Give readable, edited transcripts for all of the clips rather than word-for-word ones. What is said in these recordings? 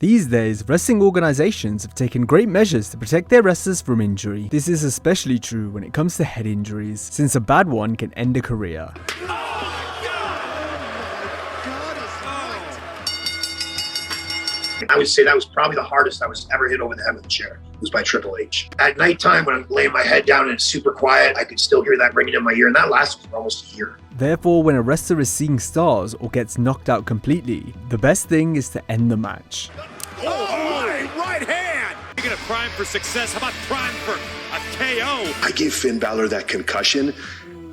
These days, wrestling organizations have taken great measures to protect their wrestlers from injury. This is especially true when it comes to head injuries, since a bad one can end a career. I would say that was probably the hardest I was ever hit over the head with a chair. It was by Triple H. At nighttime, when I'm laying my head down and it's super quiet, I could still hear that ringing in my ear, and that lasted for almost a year. Therefore, when a wrestler is seeing stars or gets knocked out completely, the best thing is to end the match. Oh, my right hand! You're gonna prime for success. How about prime for a KO? I gave Finn Balor that concussion.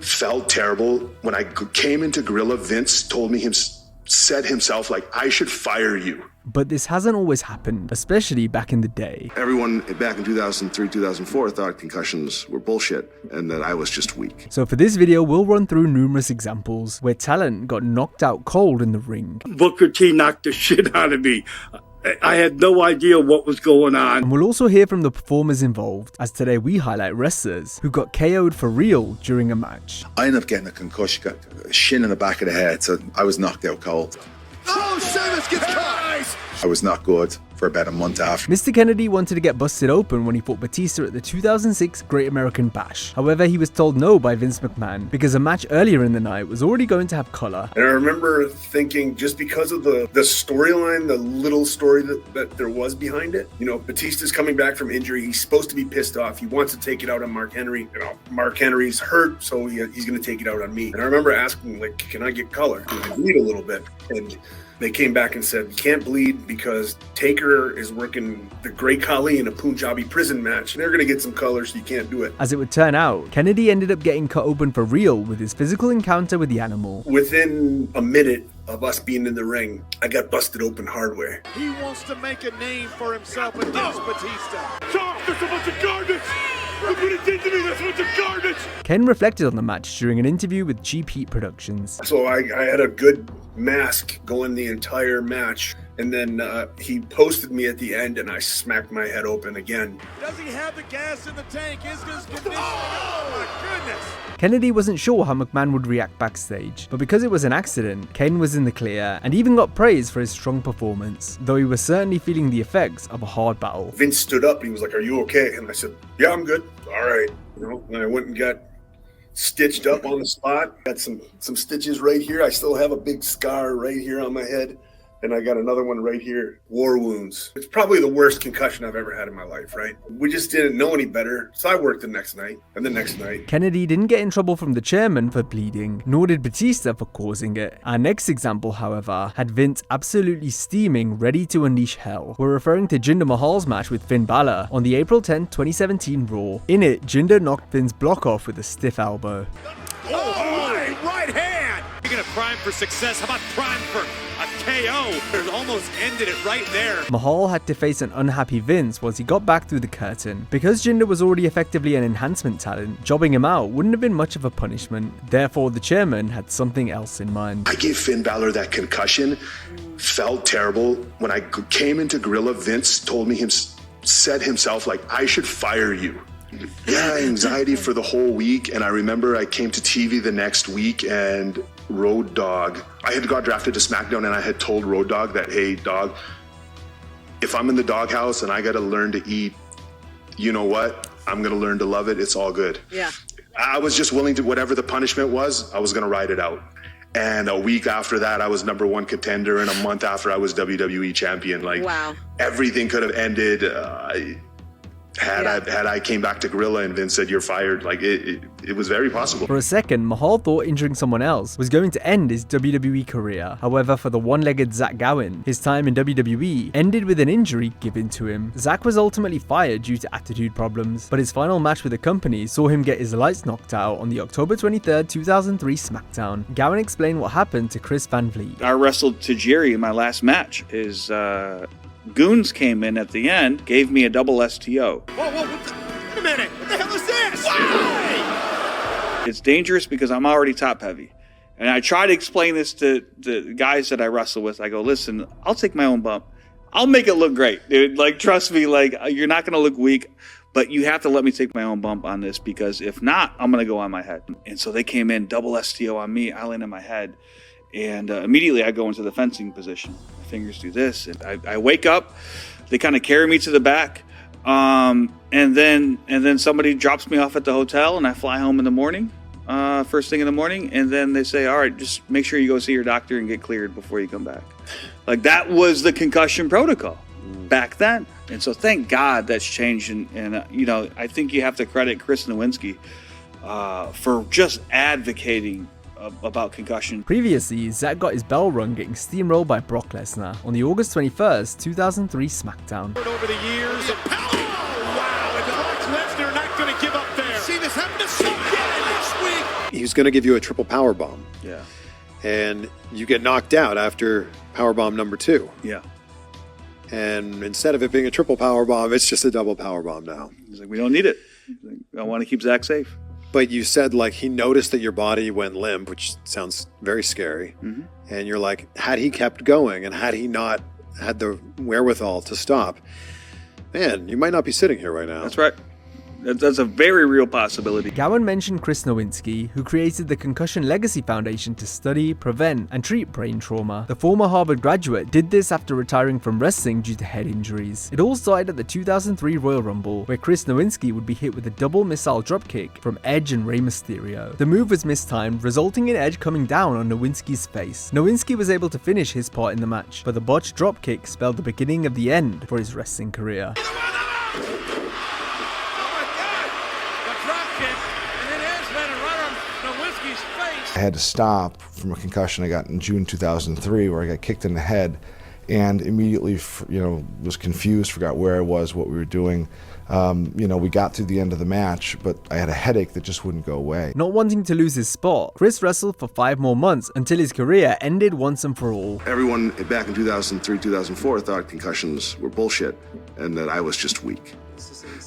Felt terrible. When I came into Gorilla, Vince told me said himself, like, I should fire you. But this hasn't always happened, especially back in the day. Everyone back in 2003, 2004 thought concussions were bullshit and that I was just weak. So for this video, we'll run through numerous examples where talent got knocked out cold in the ring. Booker T knocked the shit out of me. I had no idea what was going on. And we'll also hear from the performers involved, as today we highlight wrestlers who got KO'd for real during a match. I ended up getting a concussion, got a shin in the back of the head, so I was knocked out cold. Oh, Sheamus gets caught! I was not good for about a month after. Mr. Kennedy wanted to get busted open when he fought Batista at the 2006 Great American Bash. However, he was told no by Vince McMahon because a match earlier in the night was already going to have color. And I remember thinking, just because of the storyline, the little story that there was behind it, you know, Batista's coming back from injury. He's supposed to be pissed off. He wants to take it out on Mark Henry. You know, Mark Henry's hurt, so he's going to take it out on me. And I remember asking, like, can I get color? Can I bleed a little bit? And they came back and said, you can't bleed because Taker is working the Great Khali in a Punjabi prison match, and they're going to get some color, so you can't do it. As it would turn out, Kennedy ended up getting cut open for real with his physical encounter with the animal. Within a minute of us being in the ring, I got busted open hard way. He wants to make a name for himself against Batista. Talk, there's a bunch of garbage! Look what he did to me, that's a bunch of garbage! Ken reflected on the match during an interview with Cheap Heat Productions. So I had a good mask going the entire match, and then he posted me at the end, and I smacked my head open again. Does he have the gas in the tank? Is this condition? Oh my goodness! Kennedy wasn't sure how McMahon would react backstage, but because it was an accident, Ken was in the clear and even got praise for his strong performance, though he was certainly feeling the effects of a hard battle. Vince stood up, he was like, are you okay? And I said, yeah, I'm good. All right. You know, and I went and got stitched up on the spot. Got some stitches right here. I still have a big scar right here on my head. And I got another one right here, war wounds. It's probably the worst concussion I've ever had in my life, right? We just didn't know any better, so I worked the next night and the next night. Kennedy didn't get in trouble from the chairman for bleeding, nor did Batista for causing it. Our next example, however, had Vince absolutely steaming, ready to unleash hell. We're referring to Jinder Mahal's match with Finn Balor on the April 10, 2017 Raw. In it, Jinder knocked Finn's block off with a stiff elbow. Oh, my right hand! You're gonna prime for success. How about prime for a KO? It almost ended it right there. Mahal had to face an unhappy Vince once he got back through the curtain. Because Jinder was already effectively an enhancement talent, jobbing him out wouldn't have been much of a punishment. Therefore, the chairman had something else in mind. I gave Finn Balor that concussion. Felt terrible. When I came into Gorilla, Vince told me said himself, like, I should fire you. Yeah, anxiety for the whole week. And I remember I came to TV the next week and Road Dogg, I had got drafted to SmackDown, and I had told Road Dogg that, hey, dog, if I'm in the doghouse and I got to learn to eat, you know what? I'm going to learn to love it. It's all good. Yeah. I was just willing to, whatever the punishment was, I was going to ride it out. And a week after that, I was #1 contender. And a month after, I was WWE champion. Like, wow. Everything could have ended. Had I came back to Gorilla and Vince said, you're fired, like it was very possible. For a second, Mahal thought injuring someone else was going to end his WWE career. However, for the one-legged Zach Gowen, his time in WWE ended with an injury given to him. Zach was ultimately fired due to attitude problems, but his final match with the company saw him get his lights knocked out on the October 23rd, 2003 SmackDown. Gowen explained what happened to Chris Van Vliet. I wrestled Tajiri in my last match. His goons came in at the end, gave me a double STO. Whoa, wait a minute, what the hell is this? Wow. It's dangerous because I'm already top heavy. And I try to explain this to the guys that I wrestle with. I go, listen, I'll take my own bump. I'll make it look great, dude. Like, trust me, like, you're not going to look weak, but you have to let me take my own bump on this because if not, I'm going to go on my head. And so they came in, double STO on me, I land on my head. And immediately I go into the fencing position. fingers do this. And I wake up, they kind of carry me to the back. And then somebody drops me off at the hotel, and I fly home in the morning, first thing in the morning. And then they say, all right, just make sure you go see your doctor and get cleared before you come back. Like, that was the concussion protocol back then. And so thank God that's changed. And you know, I think you have to credit Chris Nowinski for just advocating about concussion. Previously, Zack got his bell rung getting steamrolled by Brock Lesnar on the August 21st, 2003 SmackDown. Over the years, and wow, and Brock Lesnar not going to give up there. See this happen to some guy this week. He's going to give you a triple power bomb. Yeah. And you get knocked out after power bomb number 2. Yeah. And instead of it being a triple power bomb, it's just a double power bomb now. He's like, we don't need it. I want to keep Zack safe. But you said, like, he noticed that your body went limp, which sounds very scary. Mm-hmm. And you're like, had he kept going and had he not had the wherewithal to stop, man, you might not be sitting here right now. That's right. That's a very real possibility. Gowen mentioned Chris Nowinski, who created the Concussion Legacy Foundation to study, prevent, and treat brain trauma. The former Harvard graduate did this after retiring from wrestling due to head injuries. It all started at the 2003 Royal Rumble, where Chris Nowinski would be hit with a double missile dropkick from Edge and Rey Mysterio. The move was mistimed, resulting in Edge coming down on Nowinski's face. Nowinski was able to finish his part in the match, but the botched dropkick spelled the beginning of the end for his wrestling career. I had to stop from a concussion I got in June 2003, where I got kicked in the head, and immediately, was confused, forgot where I was, what we were doing. We got through the end of the match, but I had a headache that just wouldn't go away. Not wanting to lose his spot, Chris wrestled for 5 more months until his career ended once and for all. Everyone back in 2003, 2004 thought concussions were bullshit and that I was just weak.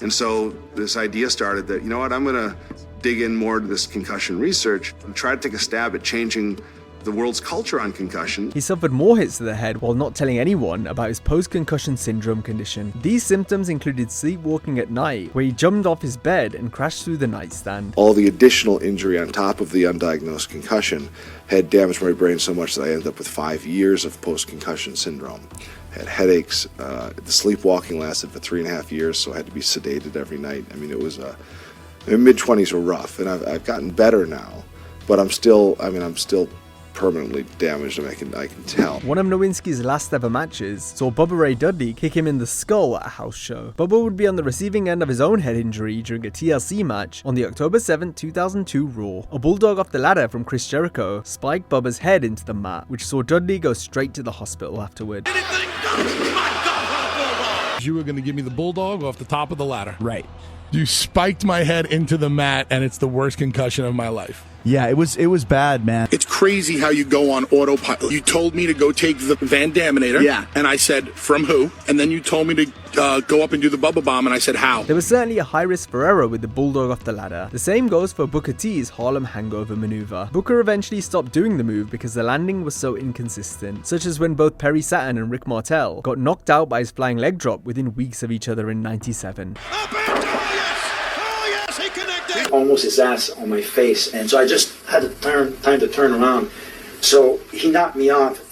And so this idea started that, you know what, I'm going to dig in more to this concussion research and try to take a stab at changing the world's culture on concussion. He suffered more hits to the head while not telling anyone about his post-concussion syndrome condition. These symptoms included sleepwalking at night, where he jumped off his bed and crashed through the nightstand. All the additional injury on top of the undiagnosed concussion had damaged my brain so much that I ended up with 5 years of post-concussion syndrome. Had headaches, the sleepwalking lasted for 3.5 years, so I had to be sedated every night. I mean, it was mid-20s were rough, and I've gotten better now, but I'm still permanently damaged, and I can tell. One of Nowinski's last ever matches saw Bubba Ray Dudley kick him in the skull at a house show. Bubba would be on the receiving end of his own head injury during a TLC match on the October 7, 2002 Raw. A bulldog off the ladder from Chris Jericho spiked Bubba's head into the mat, which saw Dudley go straight to the hospital afterward. You were going to give me the bulldog off the top of the ladder. Right. You spiked my head into the mat, and it's the worst concussion of my life. Yeah, it was bad, man. It's crazy how you go on autopilot. You told me to go take the Van Daminator. Yeah. And I said, from who? And then you told me to go up and do the Bubba Bomb, and I said, how? There was certainly a high risk for error with the bulldog off the ladder. The same goes for Booker T's Harlem Hangover maneuver. Booker eventually stopped doing the move because the landing was so inconsistent, such as when both Perry Saturn and Rick Martel got knocked out by his flying leg drop within weeks of each other in '97. Almost his ass on my face, and so I just had time to turn around. So he knocked me off.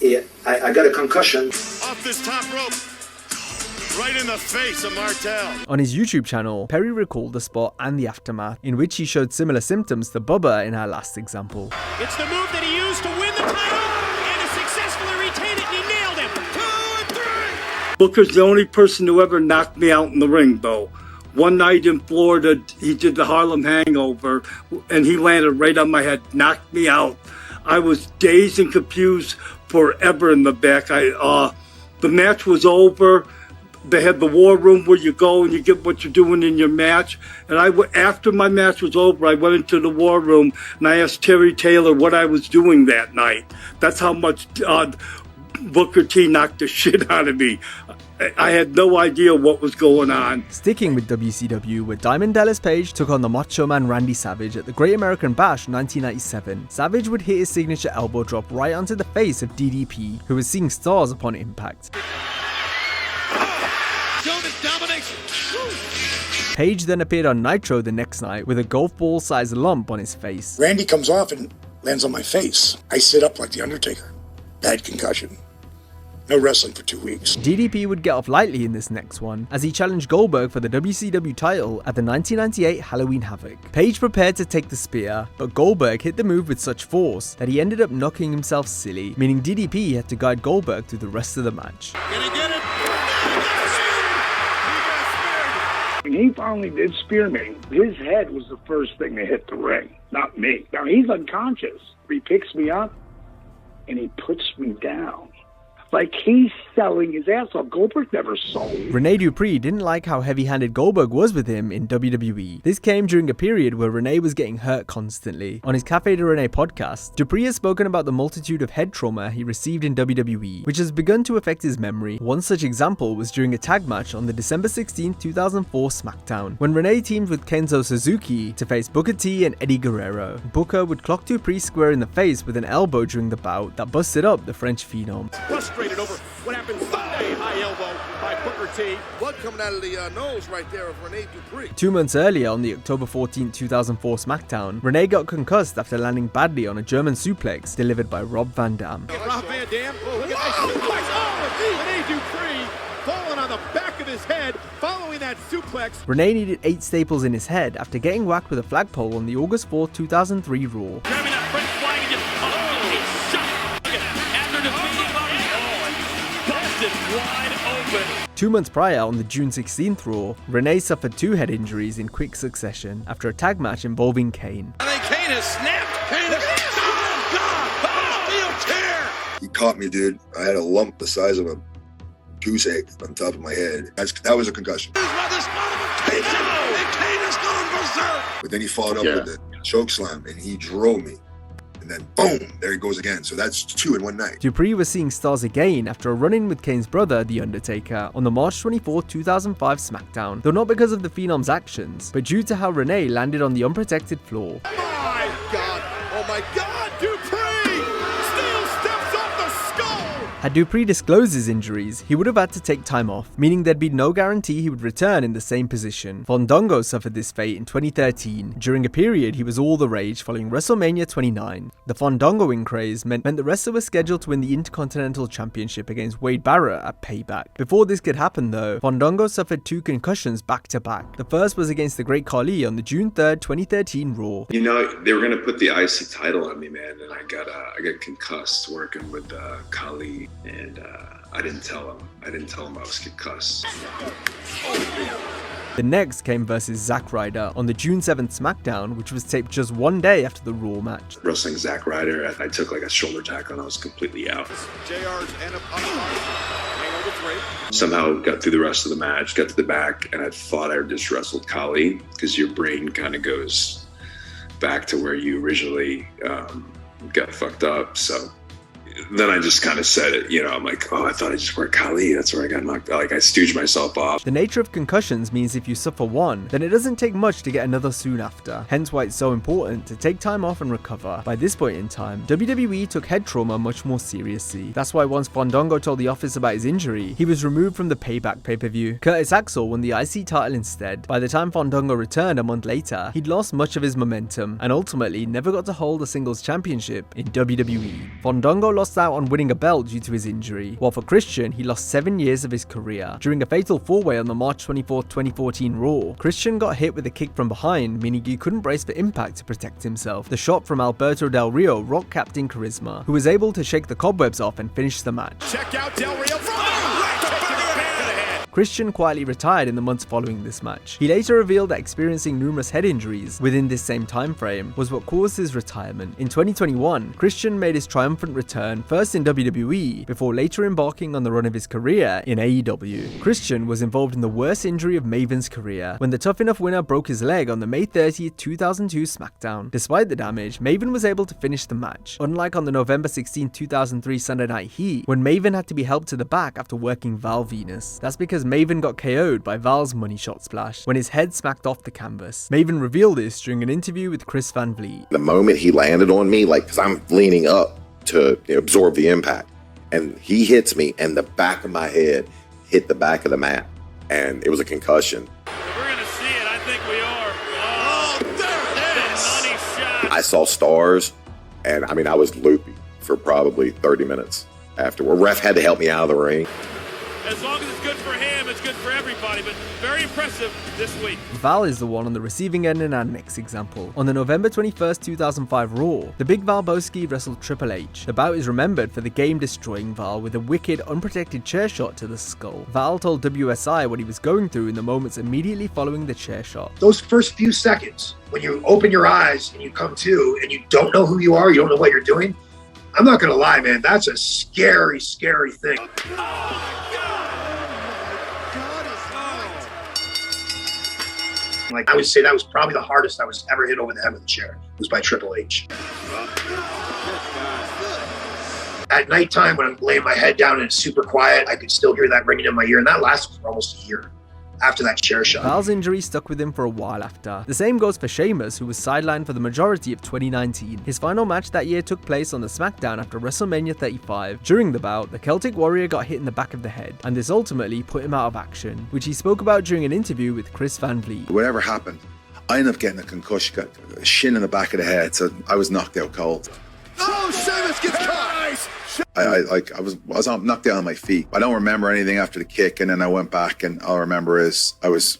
I got a concussion. Off this top rope, right in the face of Martel. On his YouTube channel, Perry recalled the spot and the aftermath, in which he showed similar symptoms to Bubba in our last example. It's the move that he used to win the title, and he successfully retained it, and he nailed him. 2 and 3. Booker's the only person who ever knocked me out in the ring, though. One night in Florida, he did the Harlem Hangover, and he landed right on my head, knocked me out. I was dazed and confused forever in the back. The match was over. They had the war room where you go and you get what you're doing in your match. And after my match was over, I went into the war room and I asked Terry Taylor what I was doing that night. That's how much Booker T knocked the shit out of me. I had no idea what was going on. Sticking with WCW, where Diamond Dallas Page took on the Macho Man Randy Savage at the Great American Bash 1997. Savage would hit his signature elbow drop right onto the face of DDP, who was seeing stars upon impact. Page then appeared on Nitro the next night with a golf ball sized lump on his face. Randy comes off and lands on my face. I sit up like the Undertaker. Bad concussion. No wrestling for 2 weeks. DDP would get off lightly in this next one, as he challenged Goldberg for the WCW title at the 1998 Halloween Havoc. Page prepared to take the spear, but Goldberg hit the move with such force that he ended up knocking himself silly, meaning DDP had to guide Goldberg through the rest of the match. Can he get it? When he finally did spear me, his head was the first thing to hit the ring, not me. Now, he's unconscious. He picks me up, and he puts me down. Like he's selling his ass off. Goldberg never sold. Rene Dupree didn't like how heavy-handed Goldberg was with him in WWE. This came during a period where Rene was getting hurt constantly. On his Cafe de Rene podcast, Dupree has spoken about the multitude of head trauma he received in WWE, which has begun to affect his memory. One such example was during a tag match on the December 16, 2004 SmackDown, when Rene teamed with Kenzo Suzuki to face Booker T and Eddie Guerrero. Booker would clock Dupree square in the face with an elbow during the bout that busted up the French Phenom. Over what happened Sunday. High elbow by Booker T. Blood coming out of the nose right there of Rene Dupree. 2 months earlier, on the October 14, 2004 SmackDown, Rene got concussed after landing badly on a German suplex delivered by Rob Van Dam. Rob Van Dam. Look at that suplex. Oh, Rene Dupree falling on the back of his head following that suplex. Rene needed 8 staples in his head after getting whacked with a flagpole on the August 4, 2003 Raw. Grabbing that French flag and just wide open. 2 months prior, on the June 16th Raw, Rene suffered 2 head injuries in quick succession after a tag match involving Kane. I think Kane has snapped. Kane has snapped. Oh, God! Steel chair! He caught me, dude. I had a lump the size of a goose egg on top of my head. That was a concussion. But then he followed up with the choke slam, and he drove me. And then boom, there he goes again. So that's 2 in one night. Dupree was seeing stars again after a run-in with Kane's brother, The Undertaker, on the March 24, 2005 SmackDown, though not because of the Phenom's actions, but due to how Rene landed on the unprotected floor. My God! Oh my God! Dupree still steps off the skull! Had Dupree disclosed his injuries, he would have had to take time off, meaning there'd be no guarantee he would return in the same position. Fandango suffered this fate in 2013, during a period he was all the rage following WrestleMania 29. The Fandangoing craze meant the wrestler was scheduled to win the Intercontinental Championship against Wade Barrett at Payback. Before this could happen though, Fandango suffered 2 concussions back to back. The first was against the Great Khali on the June 3rd, 2013 Raw. You know, they were going to put the IC title on me, man, and I got concussed working with Khali. And I didn't tell him I was concussed. The next came versus Zack Ryder on the June 7th SmackDown, which was taped just 1 day after the Raw match. Wrestling Zack Ryder, I took like a shoulder tackle and I was completely out. JR's end up on the 3. Somehow got through the rest of the match, got to the back, and I thought I just wrestled Khali, because your brain kind of goes back to where you originally got fucked up. So then I just kind of said it, you know, I'm like, oh, I thought I just worked Khali. That's where I got knocked out. Like, I stooged myself off. The nature of concussions means if you suffer one, then it doesn't take much to get another soon after. Hence why it's so important to take time off and recover. By this point in time, WWE took head trauma much more seriously. That's why once Fandango told the office about his injury, he was removed from the Payback pay-per-view. Curtis Axel won the IC title instead. By the time Fandango returned a month later, he'd lost much of his momentum and ultimately never got to hold a singles championship in WWE. Fandango lost out on winning a belt due to his injury, while for Christian, he lost 7 years of his career. During a fatal 4-way on the March 24, 2014 Raw, Christian got hit with a kick from behind, meaning he couldn't brace for impact to protect himself. The shot from Alberto Del Rio rocked Captain Charisma, who was able to shake the cobwebs off and finish the match. Check out Del Rio from Christian quietly retired in the months following this match. He later revealed that experiencing numerous head injuries within this same time frame was what caused his retirement. In 2021, Christian made his triumphant return first in WWE before later embarking on the run of his career in AEW. Christian was involved in the worst injury of Maven's career when the Tough Enough winner broke his leg on the May 30th, 2002 SmackDown. Despite the damage, Maven was able to finish the match, unlike on the November 16, 2003 Sunday Night Heat when Maven had to be helped to the back after working Val Venis. That's because Maven got KO'd by Val's money shot splash when his head smacked off the canvas. Maven revealed this during an interview with Chris Van Vliet. The moment he landed on me, like, because I'm leaning up to absorb the impact, and he hits me and the back of my head hit the back of the mat, and it was a concussion. We're going to see it. I think we are. Oh, there it is. Money shot. I saw stars, and I mean, I was loopy for probably 30 minutes afterward. Ref had to help me out of the ring. As long as it's good for him, it's good for everybody, but very impressive this week. Val is the one on the receiving end in our next example. On the November 21st, 2005 Raw, the Big Val Boski wrestled Triple H. The bout is remembered for the game-destroying Val with a wicked, unprotected chair shot to the skull. Val told WSI what he was going through in the moments immediately following the chair shot. Those first few seconds, when you open your eyes and you come to and you don't know who you are, you don't know what you're doing, I'm not going to lie, man, that's a scary, scary thing. Like, I would say that was probably the hardest I was ever hit over the head with a chair. It was by Triple H. At nighttime, when I'm laying my head down and it's super quiet, I could still hear that ringing in my ear, and that lasted for almost a year after that chair shot. Val's injury stuck with him for a while after. The same goes for Sheamus, who was sidelined for the majority of 2019. His final match that year took place on the SmackDown after WrestleMania 35. During the bout, the Celtic Warrior got hit in the back of the head, and this ultimately put him out of action, which he spoke about during an interview with Chris Van Vliet. Whatever happened, I ended up getting a concussion, got a shin in the back of the head, so I was knocked out cold. Oh, Sheamus gets caught! I was knocked down on my feet. I don't remember anything after the kick, and then I went back, and all I remember is I was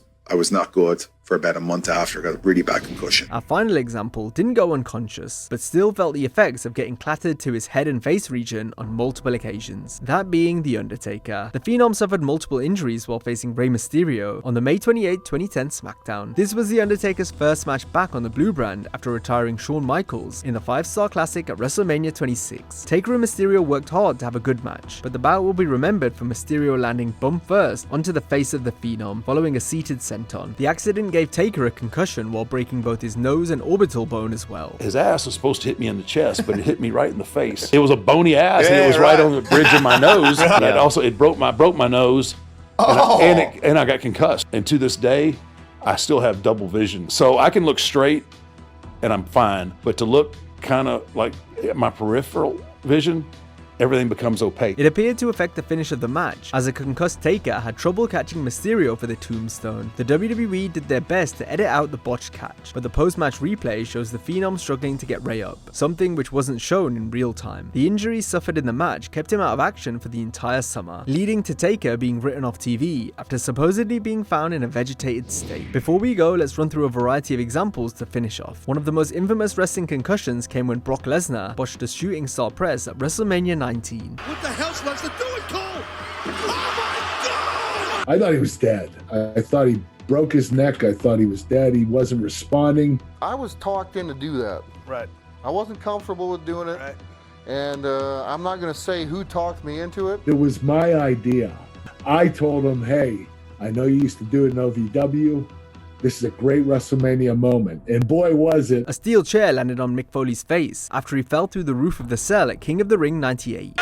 not good for about a month after. I got a really bad concussion. Our final example didn't go unconscious, but still felt the effects of getting clattered to his head and face region on multiple occasions, that being The Undertaker. The Phenom suffered multiple injuries while facing Rey Mysterio on the May 28, 2010 SmackDown. This was The Undertaker's first match back on the blue brand after retiring Shawn Michaels in the 5-Star Classic at WrestleMania 26. Taker and Mysterio worked hard to have a good match, but the bout will be remembered for Mysterio landing bum first onto the face of the Phenom following a seated senton. The accident gave Taker a concussion while breaking both his nose and orbital bone as well. His ass was supposed to hit me in the chest, but it hit me right in the face. It was a bony ass, and it was right on the bridge of my nose. And it broke my nose, and I got concussed. And to this day, I still have double vision. So I can look straight, and I'm fine. But to look kind of like my peripheral vision, everything becomes opaque. It appeared to affect the finish of the match, as a concussed Taker had trouble catching Mysterio for the tombstone. The WWE did their best to edit out the botched catch, but the post-match replay shows the Phenom struggling to get Rey up, something which wasn't shown in real time. The injuries suffered in the match kept him out of action for the entire summer, leading to Taker being written off TV after supposedly being found in a vegetated state. Before we go, let's run through a variety of examples to finish off. One of the most infamous wrestling concussions came when Brock Lesnar botched a shooting star press at WrestleMania 19. What the hell's Lesnar doing, Cole? Oh my God! I thought he was dead. I thought he broke his neck. I thought he was dead. He wasn't responding. I was talked in to do that. Right. I wasn't comfortable with doing it. Right. And I'm not going to say who talked me into it. It was my idea. I told him, hey, I know you used to do it in OVW. This is a great WrestleMania moment. And boy, was it. A steel chair landed on Mick Foley's face after he fell through the roof of the cell at King of the Ring 98.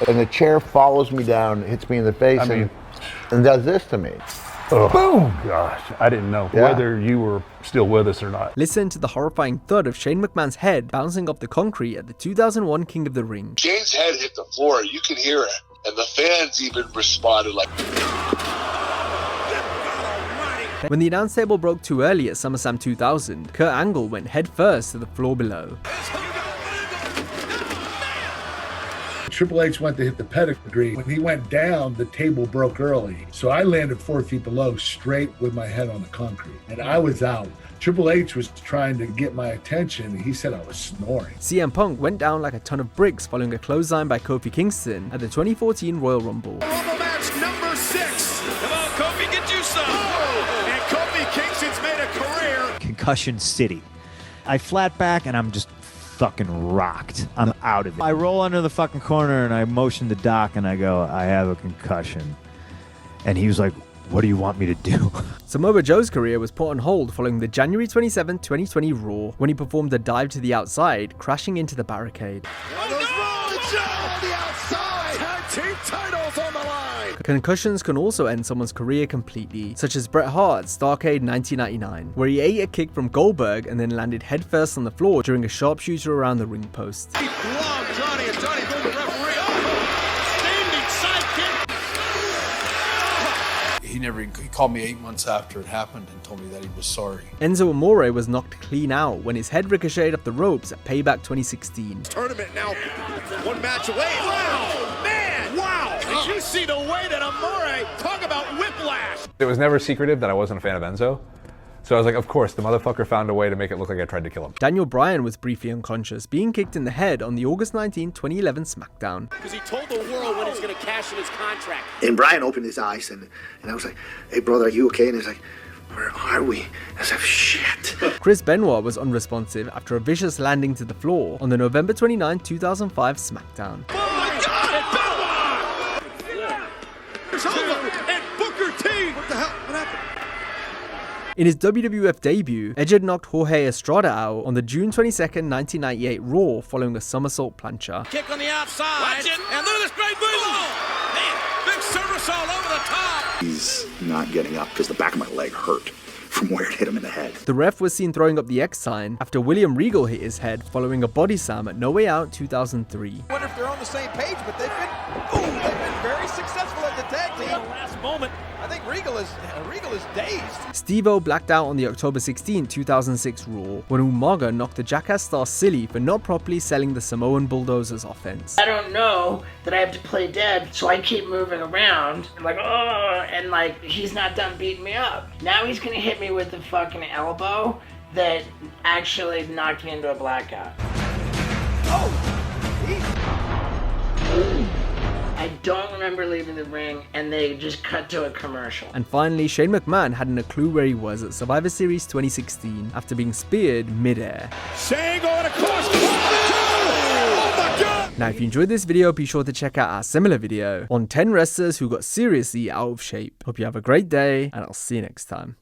And the chair follows me down, hits me in the face, and does this to me. Oh, boom! Gosh, I didn't know whether you were still with us or not. Listen to the horrifying thud of Shane McMahon's head bouncing off the concrete at the 2001 King of the Ring. Shane's head hit the floor. You could hear it. And the fans even responded like... When the announce table broke too early at SummerSlam 2000, Kurt Angle went head first to the floor below. Triple H went to hit the pedigree. When he went down, the table broke early. So I landed 4 feet below, straight with my head on the concrete. And I was out. Triple H was trying to get my attention. He said I was snoring. CM Punk went down like a ton of bricks following a clothesline by Kofi Kingston at the 2014 Royal Rumble. Rumble match number 6. Come on, Kofi, get you some. And Kofi Kingston's made a career. Concussion City. I flat back and I'm just fucking rocked. I'm out of it. I roll under the fucking corner and I motion the doc and I go, I have a concussion. And he was like, what do you want me to do? Samoa Joe's career was put on hold following the January 27, 2020 Raw, when he performed a dive to the outside, crashing into the barricade. Concussions can also end someone's career completely, such as Bret Hart at Starrcade 1999, where he ate a kick from Goldberg and then landed headfirst on the floor during a sharpshooter around the ring post. He he called me 8 months after it happened and told me that he was sorry. Enzo Amore was knocked clean out when his head ricocheted up the ropes at Payback 2016. Tournament now, one match away. Wow, man! Wow! Did you see the way that Amore, talk about whiplash? It was never secretive that I wasn't a fan of Enzo. So I was like, of course, the motherfucker found a way to make it look like I tried to kill him. Daniel Bryan was briefly unconscious, being kicked in the head on the August 19, 2011 SmackDown. Because he told the world when he's going to cash in his contract. And Brian opened his eyes, and I was like, hey, brother, are you okay? And he's like, where are we? I was like, shit. Chris Benoit was unresponsive after a vicious landing to the floor on the November 29, 2005 SmackDown. Oh, my God! It's over! And Booker T! What the hell? What happened? In his WWF debut, Edge had knocked Jorge Estrada out on the June 22, 1998 Raw following a somersault plancher. Kick on the outside. Watch it. And look at this great move. Oh, man, big somersault over the top. He's not getting up because the back of my leg hurt from where it hit him in the head. The ref was seen throwing up the X sign after William Regal hit his head following a body slam at No Way Out 2003. I wonder if they're on the same page, but they've been very successful at the tag team. Last moment, I think Regal is dazed. Steve-O blacked out on the October 16, 2006 Raw when Umaga knocked the Jackass star silly for not properly selling the Samoan Bulldozer's offense. I don't know that I have to play dead, so I keep moving around. I'm like, oh, and like, he's not done beating me up. Now he's gonna hit me with the fucking elbow that actually knocked me into a blackout. I don't remember leaving the ring, and they just cut to a commercial. And finally, Shane McMahon hadn't a clue where he was at Survivor Series 2016 after being speared mid-air. Shane going across the oh my God! Now, if you enjoyed this video, be sure to check out our similar video on 10 wrestlers who got seriously out of shape. Hope you have a great day, and I'll see you next time.